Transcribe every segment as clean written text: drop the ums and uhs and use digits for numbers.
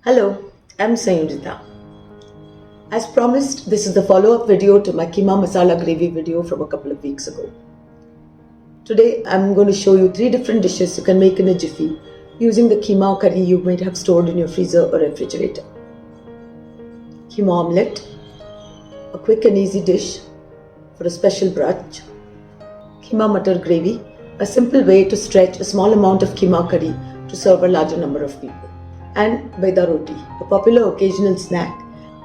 Hello, I'm Sayujita. As promised, this is the follow-up video to my Kheema Masala Gravy video from a couple of weeks ago. Today, I'm going to show you 3 different dishes you can make in a jiffy using the Kheema curry you might have stored in your freezer or refrigerator. Kheema Omelet, a quick and easy dish for a special brunch. Kheema Matar Gravy, a simple way to stretch a small amount of Kheema curry to serve a larger number of people. And Baida Roti, a popular occasional snack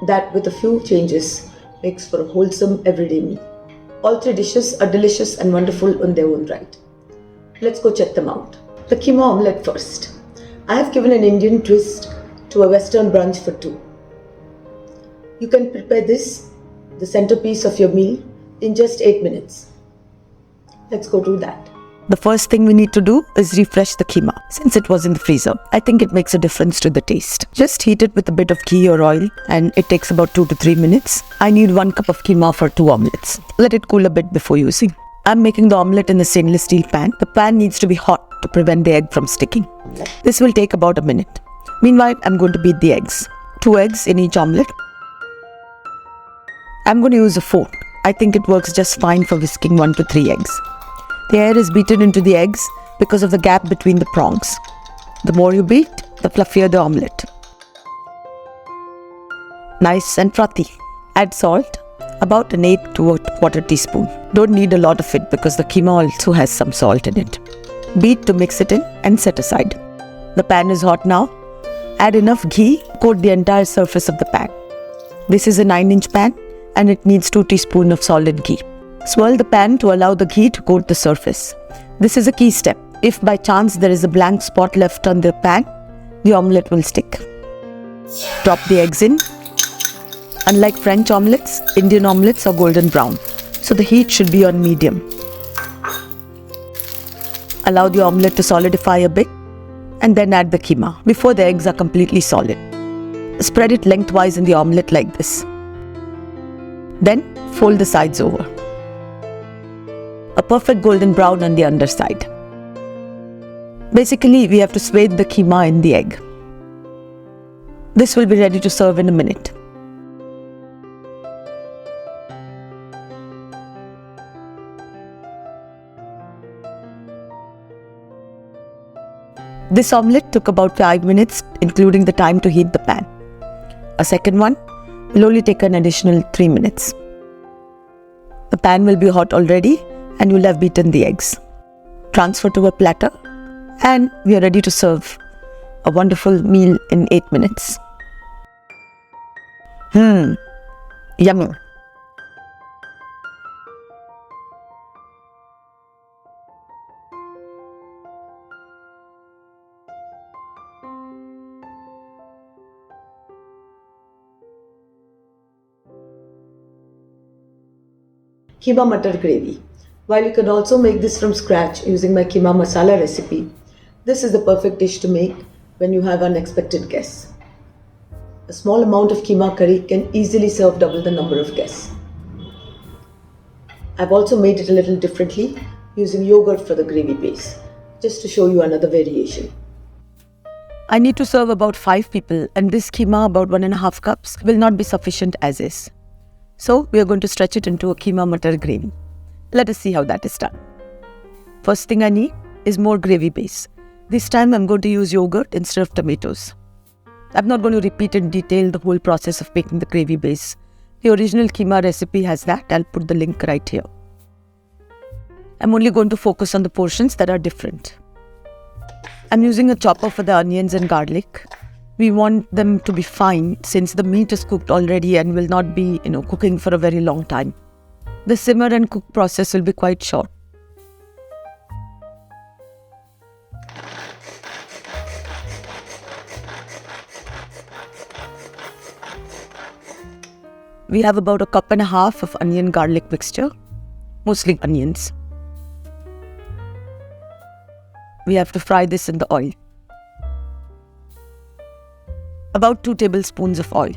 that with a few changes makes for a wholesome everyday meal. All 3 dishes are delicious and wonderful on their own right. Let's go check them out. The Kheema Omelet first. I have given an Indian twist to a Western brunch for 2. You can prepare this, the centerpiece of your meal, in just 8 minutes. Let's go do that. The first thing we need to do is refresh the keema. Since it was in the freezer, I think it makes a difference to the taste. Just heat it with a bit of ghee or oil and it takes about 2 to 3 minutes. I need 1 cup of keema for 2 omelets. Let it cool a bit before using. I'm making the omelet in a stainless steel pan. The pan needs to be hot to prevent the egg from sticking. This will take about a minute. Meanwhile, I'm going to beat the eggs. 2 eggs in each omelet. I'm going to use a fork. I think it works just fine for whisking 1 to 3 eggs. The air is beaten into the eggs because of the gap between the prongs. The more you beat, the fluffier the omelette. Nice and frothy. Add salt, about an 1/8 to a 1/4 teaspoon. Don't need a lot of it because the keema also has some salt in it. Beat to mix it in and set aside. The pan is hot now. Add enough ghee, coat the entire surface of the pan. This is a 9-inch pan and it needs 2 teaspoons of solid ghee. Swirl the pan to allow the ghee to coat the surface. This is a key step. If by chance there is a blank spot left on the pan, the omelette will stick. Drop the eggs in. Unlike French omelettes, Indian omelettes are golden brown, so the heat should be on medium. Allow the omelette to solidify a bit and then add the keema before the eggs are completely solid. Spread it lengthwise in the omelette like this. Then fold the sides over. A perfect golden brown on the underside. Basically, we have to swathe the keema in the egg. This will be ready to serve in a minute. This omelette took about 5 minutes, including the time to heat the pan. A second one will only take an additional 3 minutes. The pan will be hot already and you'll have beaten the eggs. Transfer to a platter and we are ready to serve a wonderful meal in 8 minutes. Yummy. Kheema Matar Gravy. While you can also make this from scratch using my Kheema Masala recipe, this is the perfect dish to make when you have unexpected guests. A small amount of Kheema curry can easily serve double the number of guests. I've also made it a little differently using yogurt for the gravy base, just to show you another variation. I need to serve about 5 people and this keema, about 1.5 cups, will not be sufficient as is. So we are going to stretch it into a Kheema Matar Gravy. Let us see how that is done. First thing I need is more gravy base. This time I'm going to use yogurt instead of tomatoes. I'm not going to repeat in detail the whole process of making the gravy base. The original keema recipe has that. I'll put the link right here. I'm only going to focus on the portions that are different. I'm using a chopper for the onions and garlic. We want them to be fine since the meat is cooked already and will not be, cooking for a very long time. The simmer and cook process will be quite short. We have about 1.5 cups of onion garlic mixture, mostly onions. We have to fry this in the oil. About 2 tablespoons of oil.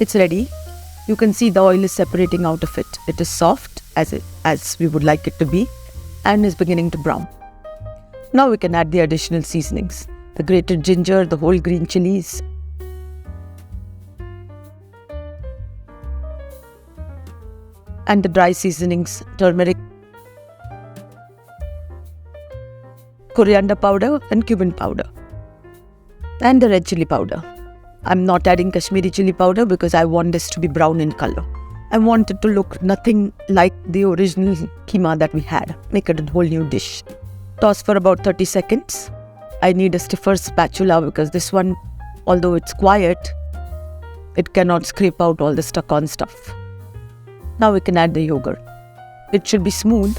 It's ready. You can see the oil is separating out of it. It is soft as we would like it to be and is beginning to brown. Now we can add the additional seasonings. The grated ginger, the whole green chilies, and the dry seasonings, turmeric, coriander powder and cumin powder, and the red chili powder. I'm not adding Kashmiri chili powder because I want this to be brown in color. I want it to look nothing like the original keema that we had. Make it a whole new dish. Toss for about 30 seconds. I need a stiffer spatula because this one, although it's quiet, it cannot scrape out all the stuck-on stuff. Now we can add the yogurt. It should be smooth,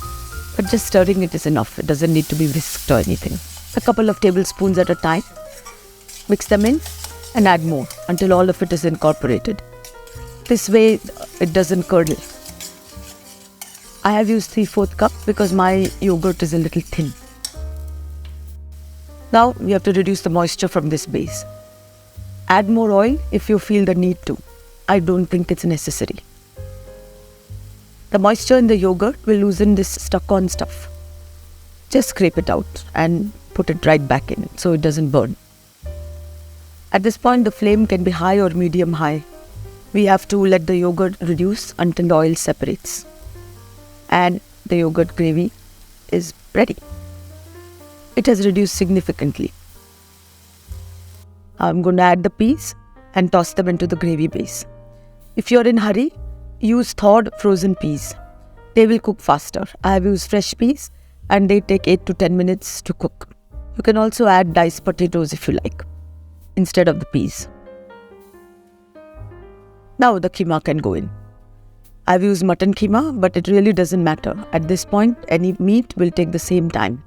but just stirring it is enough. It doesn't need to be whisked or anything. A couple of tablespoons at a time. Mix them in and add more until all of it is incorporated. This way it doesn't curdle. I have used 3/4 cup because my yogurt is a little thin. Now we have to reduce the moisture from this base. Add more oil if you feel the need to. I don't think it's necessary. The moisture in the yogurt will loosen this stuck-on stuff. Just scrape it out and put it right back in so it doesn't burn. At this point, the flame can be high or medium high. We have to let the yogurt reduce until the oil separates. And the yogurt gravy is ready. It has reduced significantly. I'm going to add the peas and toss them into the gravy base. If you're in a hurry, use thawed frozen peas. They will cook faster. I have used fresh peas and they take 8 to 10 minutes to cook. You can also add diced potatoes if you like, instead of the peas. Now the keema can go in. I've used mutton keema, but it really doesn't matter. At this point, any meat will take the same time.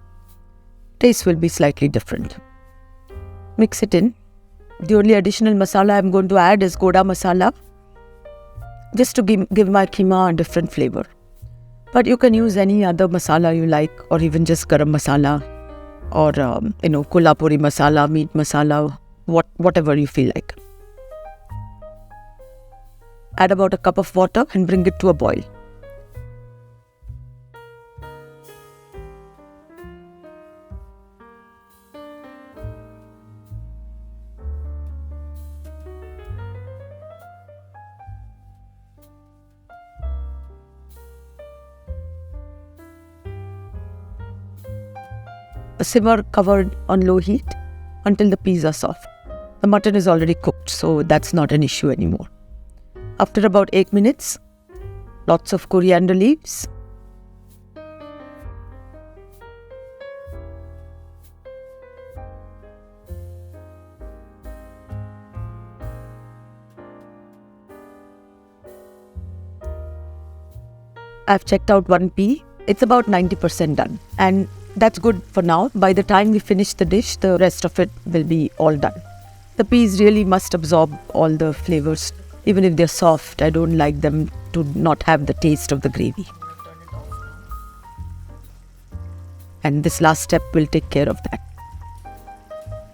Taste will be slightly different. Mix it in. The only additional masala I'm going to add is goda masala, just to give my keema a different flavor. But you can use any other masala you like, or even just garam masala, or kolhapuri masala, meat masala, whatever you feel like. Add about a cup of water and bring it to a boil. Simmer covered on low heat until the peas are soft. The mutton is already cooked, so that's not an issue anymore. After about 8 minutes, lots of coriander leaves, I've checked out one pea. It's about 90% done, and that's good for now. By the time we finish the dish, the rest of it will be all done. The peas really must absorb all the flavors. Even if they're soft, I don't like them to not have the taste of the gravy. And this last step will take care of that.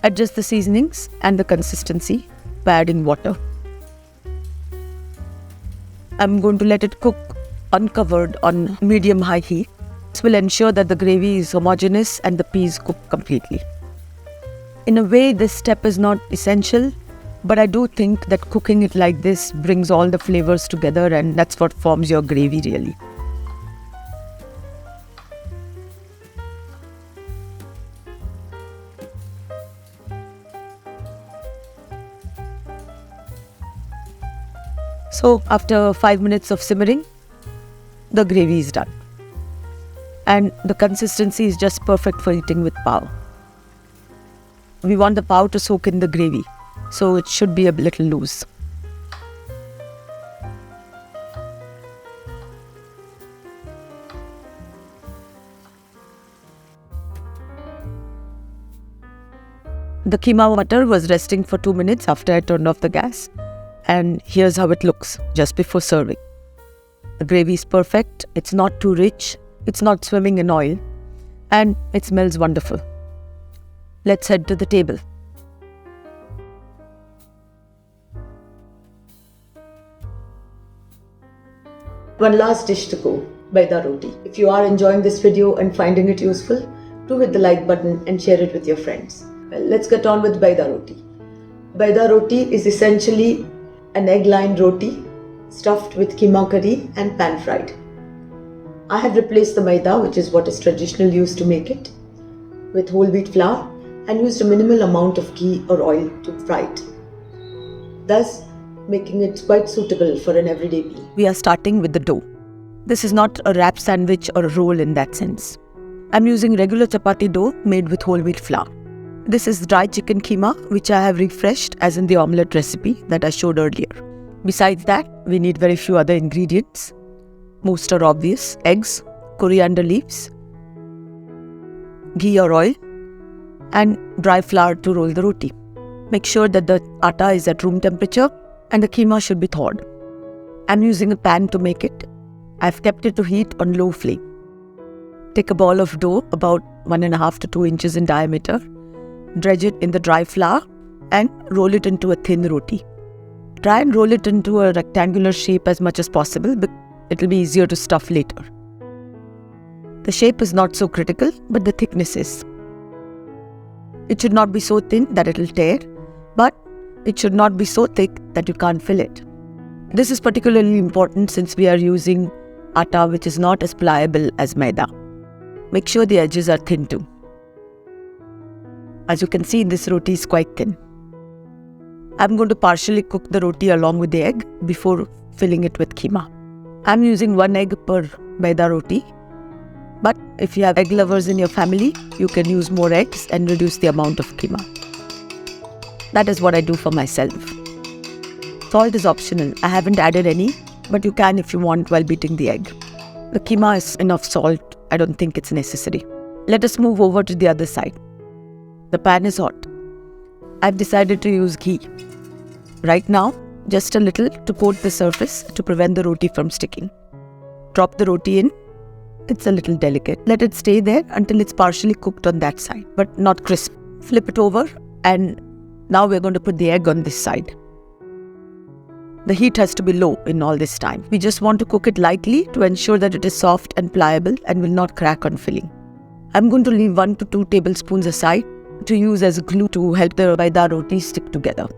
Adjust the seasonings and the consistency by adding water. I'm going to let it cook uncovered on medium-high heat. This will ensure that the gravy is homogeneous and the peas cook completely. In a way, this step is not essential, but I do think that cooking it like this brings all the flavors together, and that's what forms your gravy really. So after 5 minutes of simmering, the gravy is done. And the consistency is just perfect for eating with pav. We want the pav to soak in the gravy, so it should be a little loose. The Kheema Matar was resting for 2 minutes after I turned off the gas, and here's how it looks just before serving. The gravy is perfect, it's not too rich, it's not swimming in oil, and it smells wonderful. Let's head to the table. One last dish to go, Baida Roti. If you are enjoying this video and finding it useful, do hit the like button and share it with your friends. Well, let's get on with Baida Roti. Baida Roti is essentially an egg-lined roti stuffed with keema curry and pan-fried. I have replaced the maida, which is what is traditionally used to make it, with whole wheat flour and used a minimal amount of ghee or oil to fry it, thus making it quite suitable for an everyday meal. We are starting with the dough. This is not a wrap sandwich or a roll in that sense. I'm using regular chapati dough made with whole wheat flour. This is dry chicken keema, which I have refreshed as in the omelette recipe that I showed earlier. Besides that, we need very few other ingredients. Most are obvious: eggs, coriander leaves, ghee or oil, and dry flour to roll the roti. Make sure that the atta is at room temperature and the keema should be thawed. I'm using a pan to make it. I've kept it to heat on low flame. Take a ball of dough about 1.5 to 2 inches in diameter. Dredge it in the dry flour and roll it into a thin roti. Try and roll it into a rectangular shape as much as possible, but it'll be easier to stuff later. The shape is not so critical, but the thickness is. It should not be so thin that it'll tear, but it should not be so thick that you can't fill it. This is particularly important since we are using atta which is not as pliable as maida. Make sure the edges are thin too. As you can see, this roti is quite thin. I'm going to partially cook the roti along with the egg before filling it with keema. I'm using 1 egg per Baida Roti, but if you have egg lovers in your family, you can use more eggs and reduce the amount of keema. That is what I do for myself. Salt is optional. I haven't added any, but you can if you want while beating the egg. The keema is enough salt. I don't think it's necessary. Let us move over to the other side. The pan is hot. I've decided to use ghee. Right now, just a little to coat the surface to prevent the roti from sticking. Drop the roti in. It's a little delicate. Let it stay there until it's partially cooked on that side, but not crisp. Flip it over, and now we're going to put the egg on this side. The heat has to be low in all this time. We just want to cook it lightly to ensure that it is soft and pliable and will not crack on filling. I'm going to leave 1 to 2 tablespoons aside to use as glue to help the Baida Roti stick together.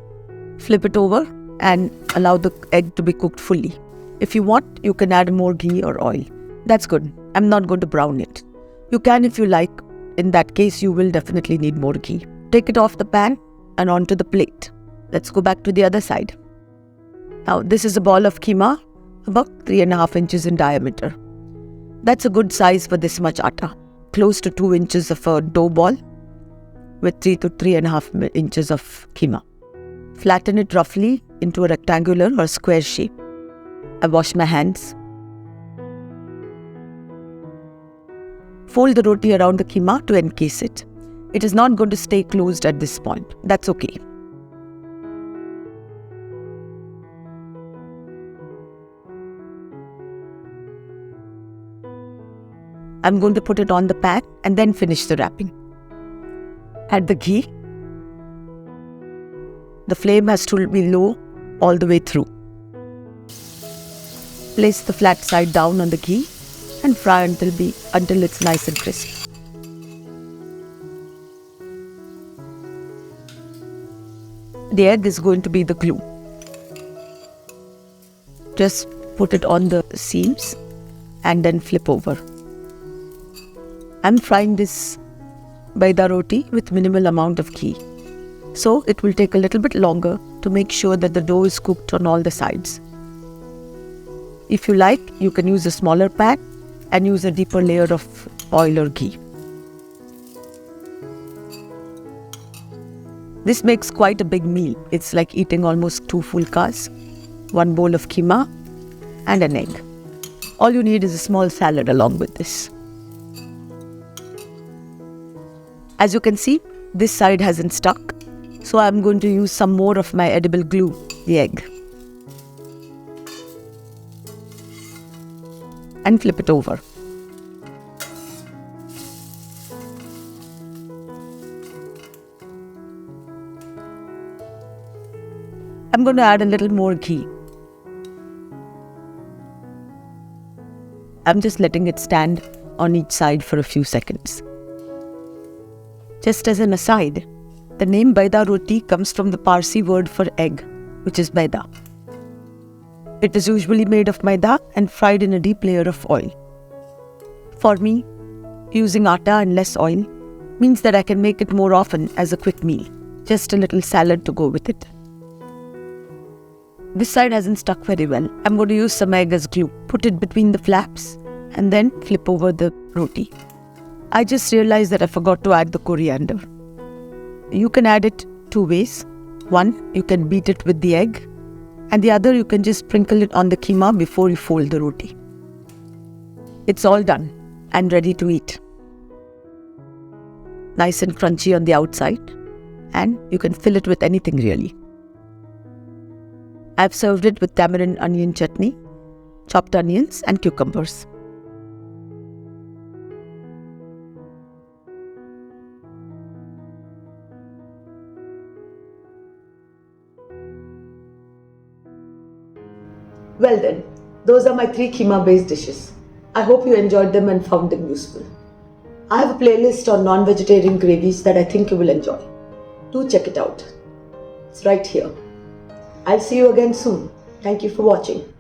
Flip it over and allow the egg to be cooked fully. If you want, you can add more ghee or oil. That's good. I'm not going to brown it. You can if you like. In that case, you will definitely need more ghee. Take it off the pan and onto the plate. Let's go back to the other side. Now, this is a ball of keema, about 3.5 inches in diameter. That's a good size for this much atta. Close to 2 inches of a dough ball with 3 to 3.5 inches of keema. Flatten it roughly into a rectangular or square shape. I wash my hands. Fold the roti around the keema to encase it. It is not going to stay closed at this point. That's okay. I'm going to put it on the pan and then finish the wrapping. Add the ghee. The flame has to be low all the way through. Place the flat side down on the ghee and fry until it's nice and crisp. The egg is going to be the glue. Just put it on the seams and then flip over. I'm frying this Baida Roti with minimal amount of ghee. So it will take a little bit longer to make sure that the dough is cooked on all the sides. If you like, you can use a smaller pan and use a deeper layer of oil or ghee. This makes quite a big meal. It's like eating almost 2 full cars, 1 bowl of keema and an egg. All you need is a small salad along with this. As you can see, this side hasn't stuck, so I'm going to use some more of my edible glue, the egg. And flip it over. I'm going to add a little more ghee. I'm just letting it stand on each side for a few seconds. Just as an aside, the name Baida Roti comes from the Parsi word for egg, which is maida. It is usually made of maida and fried in a deep layer of oil. For me, using atta and less oil means that I can make it more often as a quick meal, just a little salad to go with it. This side hasn't stuck very well. I'm going to use some egg as glue. Put it between the flaps and then flip over the roti. I just realized that I forgot to add the coriander. You can add it two ways. One, you can beat it with the egg, and the other, you can just sprinkle it on the keema before you fold the roti. It's all done and ready to eat. Nice and crunchy on the outside, and you can fill it with anything really. I've served it with tamarind onion chutney, chopped onions and cucumbers. Well then, those are my 3 keema based dishes. I hope you enjoyed them and found them useful. I have a playlist on non-vegetarian gravies that I think you will enjoy. Do check it out. It's right here. I'll see you again soon. Thank you for watching.